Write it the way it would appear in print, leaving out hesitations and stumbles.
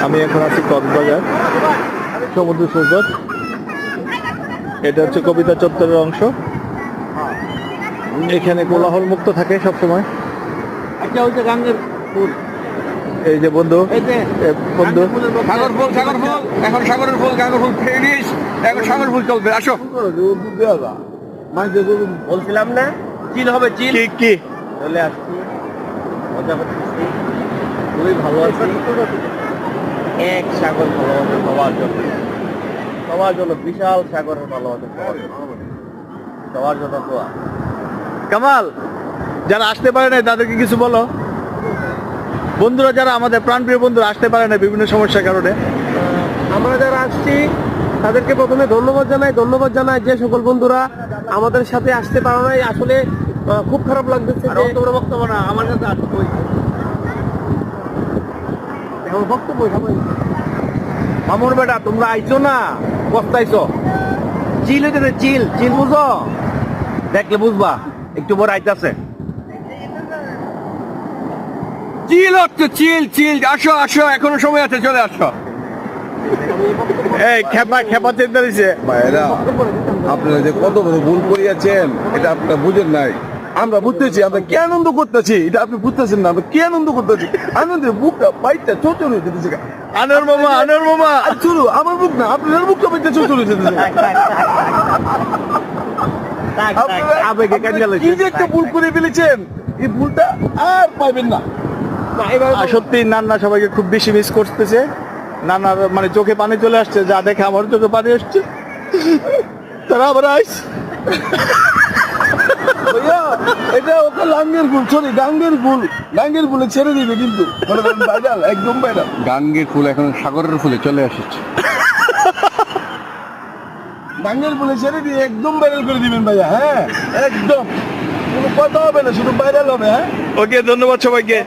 আমি এখন আছি কক্সবাজার সমুদ্র সৈকত। এটা হচ্ছে কবিতা চত্বরের অংশ। এখানে কোলাহল মুক্ত থাকে সবসময়। আচ্ছা হচ্ছে গাঙ্গের ফুল, এই যে বন্ধু, বন্ধু সাগর ফুল, সাগর ফুল, এখন সাগরের ফুল, গাঙ্গের ফুল ফিনিশ, এখন সাগর ফুল চলবে। আসো, বলছিলাম না চিল হবে, চিল কি কি চলে আসছি, মজা করতেছি, খুবই ভালো আছি। এক সাগর ভালোবাসা সবার জন্য, সবার জন্য বিশাল সাগরের ভালোবাসা সবার জন্য, সবার জন্য দোয়া। কামাল, যারা আসতে পারে না তাদেরকে কিছু বলো। বন্ধুরা যারা আমাদের প্রাণপ্রিয় বন্ধুরা আসতে পারে না বিভিন্ন সমস্যার কারণে, আমরা যারা আসছি তাদেরকে প্রথমে ধন্যবাদ জানাই যে সকল বন্ধুরা আমাদের সাথে আসতে পারো নাই। আসলে খুব খারাপ লাগতেছে যে তোমরা বক্তব্য না আমার কাছে আসবে এখন বক্তব্য মামুর বেটা, তোমরা আইছো না পস্তাইছো। চিল হইতেছে, চিল চিল বুঝো, দেখলে বুঝবা একটু পরে আইতাছে চিল হচ্ছে, চিল চিল। আসো আসো, এখনো সময় আছে, চলে আসো। এই খেপা খেপা চিন্তা দিছে। ভাইরা, আপনারা যে কত বড় ভুল করিয়াছেন এটা আপনারা বুঝেন নাই। আমরা বুঝতেছি, আমরা কি আনন্দ করতেছি এটা আপনি বুঝতেছেন না। আমরা কি আনন্দ করতেছি, আনন্দের বুকটা বাইকটা চোচর হয়ে যেতেছে। আনোর মামা, আনোর মামা, চলো আমার বুক না, আপনার বুকটা বাইকটা চোচর হয়ে যেতেছে। আবেগে কান্না কি যে একটা ভুল করে ফেলেছেন, এই ভুলটা আর পাইবেন না। আর সত্যি নান্না সবাইকে খুব বেশি মিস করতেছে। নান্নার মানে চোখে পানি চলে আসছে, যা দেখে আমার চোখে পানি আসছে। তারা আবার আইস ভাইয়া, এটা ওকে লাঙ্গের ফুল, সরি গাঙ্গের ফুল। গাঙ্গের ফুলে ছেড়ে দিবে কিন্তু ভাইরাল, একদম ভাইরাল। গাঙ্গের ফুল এখন সাগরের ফুলে চলে আসছে। গাঙ্গের ফুলে ছেড়ে দিয়ে একদম ভাইরাল করে দিবেন ভাইয়া। হ্যাঁ একদম, কোনো কথা হবে না, শুধু ভাইরাল হবে। হ্যাঁ ওকে, ধন্যবাদ সবাইকে।